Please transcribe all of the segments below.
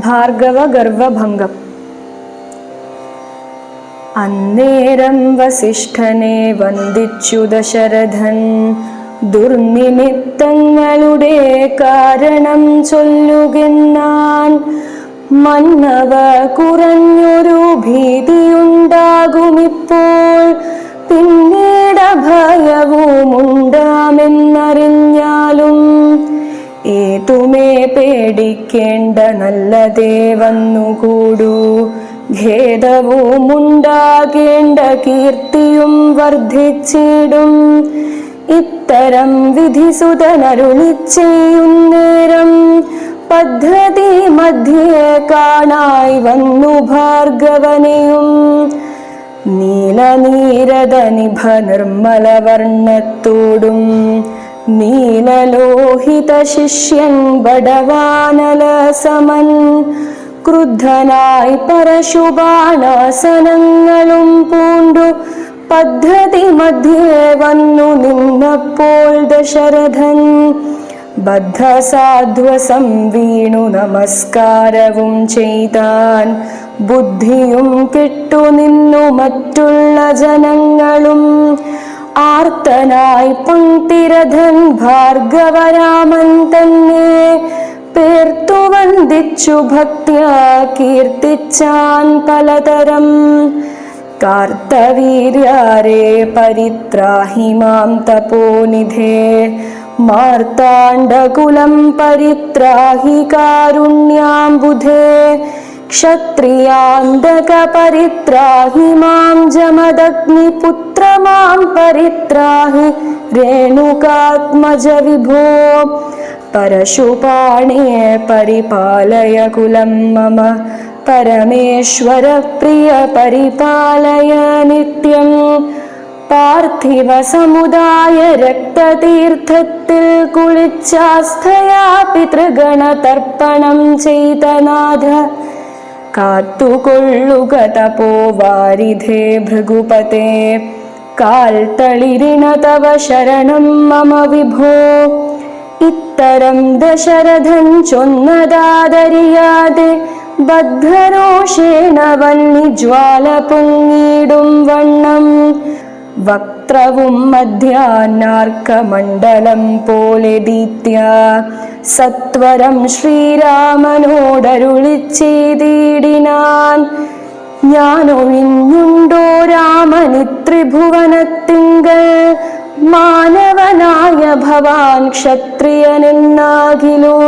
ഭാർഗവ ഗർവഭംഗം. അന്നേരം വസിഷ്ഠനെ വന്ദിച്ചു ദശരഥൻ. ദുർനിമിത്തങ്ങളുടെ കാരണം ചൊല്ലുകെന്നാൻ. മന്നവ കുറഞ്ഞൊരു ഭീതിയുണ്ടാകുമിപ്പോൾ. പിന്നീട് ഭയവുമുണ്ടാമെന്നറിഞ്ഞാലും ഏതുമേ പേടിക്കേണ്ട, നല്ലതേ വന്നുകൂടൂ. ഖേദവുമുണ്ടാകേണ്ട, കീർത്തിയും വർദ്ധിച്ചിടും. ഇത്തരം വിധിസുതനരുളിച്ചെയ്യുന്നേരം പദ്ധതി മധ്യേ കാണായി വന്നു ഭാർഗവനെയും. നീലനീരത നിഭ നിർമ്മലവർണ്ണത്തോടും നീലലോഹിത ശിഷ്യൻ ബടവാനല സമൻ. ക്രുദ്ധനായി പരശുബാണാസനങ്ങളും പൂണ്ടു പദ്ധതി മധ്യേ വന്നു നിന്നപ്പോൾ ദശരഥൻ. ബദ്ധസാധ്വസം വീണു നമസ്കാരവും ചെയ്താൻ. ബുദ്ധിയും കെട്ടുനിന്നു മറ്റുള്ള ജനങ്ങളും. ആർത്തനായി പങ്ക്തിരഥൻ ഭാർഗവരാമൻ തന്നെ പേർത്തു വന്ദിച്ചു ഭക്ത്യാ കീർത്തിച്ചാൻ പലതരം. കാർത്തവീര്യാരേ പരിത്രാഹി മാം തപോനിധേ. മാർത്താണ്ഡകുലം പരിത്രാഹി കാരുണ്യാംബുധേ. ക്ഷത്രിയാന്തക പരിത്രാഹി മാം ജമദഗ്നിപുത്ര മാം പരിത്രാഹി രേണുകാത്മജ വിഭോ. പരശുപാണേ പരിപാലയ കുലം മമ. പരമേശ്വര പ്രിയ പരിപാലയ നിത്യം. പാർത്ഥിവ സമുദായ രക്തതീർത്ഥത്തിൽ കുളിച്ചാസ്ഥയാ പിതൃഗണ തർപ്പണം ചെയ്തനാഥ. കാത്തുകൊള്ളുക തപോവാരിധേ ഭൃഗുപതേ. കാൽ തളിരിണ തവ ശരണം മമ വിഭോ. ഇത്തരം ദശരഥൻ ചൊന്നതാദരിയാതെ ബദ്ധരോഷേണ വന്നി പൊങ്ങിടും വണ്ണം. വക്ത്രവും മധ്യാനാർക്കമണ്ഡലം പോലെ ദീത്യ സത്വരം ശ്രീരാമനോടരുളിച്ചെയ്തിടിനാൻ. ഞാനൊഴിഞ്ഞുണ്ടോ രാമനി ത്രിഭുവനത്തിങ്കൽ. മാനവനായ ഭവാൻ ക്ഷത്രിയനെന്നാകിലോ.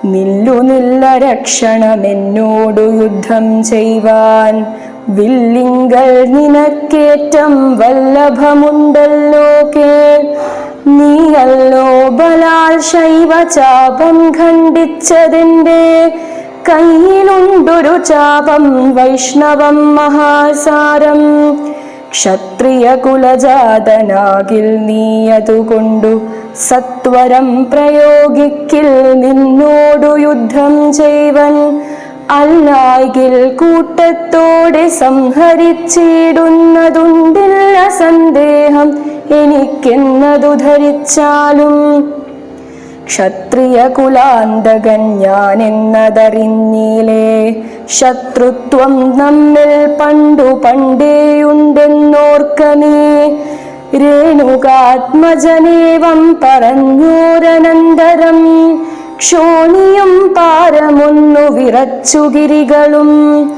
നില്ലുനില്ല രക്ഷണമെന്നോടു യുദ്ധം ചെയ്വാൻ. വില്ലിങ്കൽ നിനക്കേറ്റം വല്ലഭമുണ്ടല്ലോ കേൾ. നീയല്ലോ ബലാൽ ശൈവചാപം ഖണ്ഡിച്ചതിൻ്റെ. കയ്യിലുണ്ടൊരു ചാപം വൈഷ്ണവം മഹാസാരം. ക്ഷത്രിയ കുലജാതനാകിൽ നീയതുകൊണ്ടു സത്വരം പ്രയോഗിക്കിൽ നിന്നോടു യുദ്ധം ചെയ്വൻ. അല്ലായ്കിൽ കൂട്ടത്തോടെ സംഹരിച്ചിടുന്നതുണ്ടില്ല സന്ദേഹം എനിക്കെന്നതു ധരിച്ചാലും. ക്ഷത്രിയ കുലാന്തകൻ ഞാനെന്നതറിഞ്ഞിലേ. ശത്രുത്വം നമ്മിൽ പണ്ടു പണ്ടേയുണ്ടെന്നോർക്ക നീ. രേണുകാത്മജനേവം പറഞ്ഞോരനന്തരം ക്ഷോണിയും പാരമൊന്നു വിറച്ചു ഗിരികളും.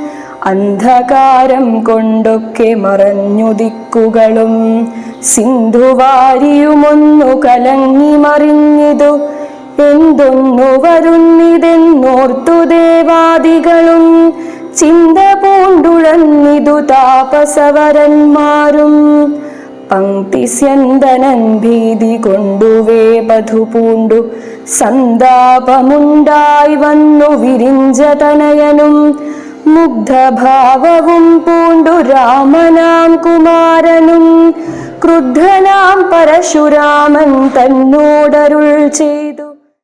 അന്ധകാരം കൊണ്ടൊക്കെ മറഞ്ഞു ദിക്കുകളും. സിന്ധുവാരിയുമൊന്നു കലങ്ങി മറിഞ്ഞിതു. എന്തൊന്നു വരുന്നിതെന്നോർത്തു ദേവാദികളും. ചിന്ത പൂണ്ടുഴന്നിതു താപസവരന്മാരും. പങ്ക്തിസ്യന്തനൻ ഭീതി കൊണ്ടുവേ ബധു പൂണ്ടു. സന്താപമുണ്ടായി വന്നു വിരിഞ്ചതനയനും. മുഗ്ധഭാവവും പൂണ്ടു രാമനാം കുമാരനും. ക്രുദ്ധനാം പരശുരാമൻ തന്നോടരുൾ ചെയ്തു.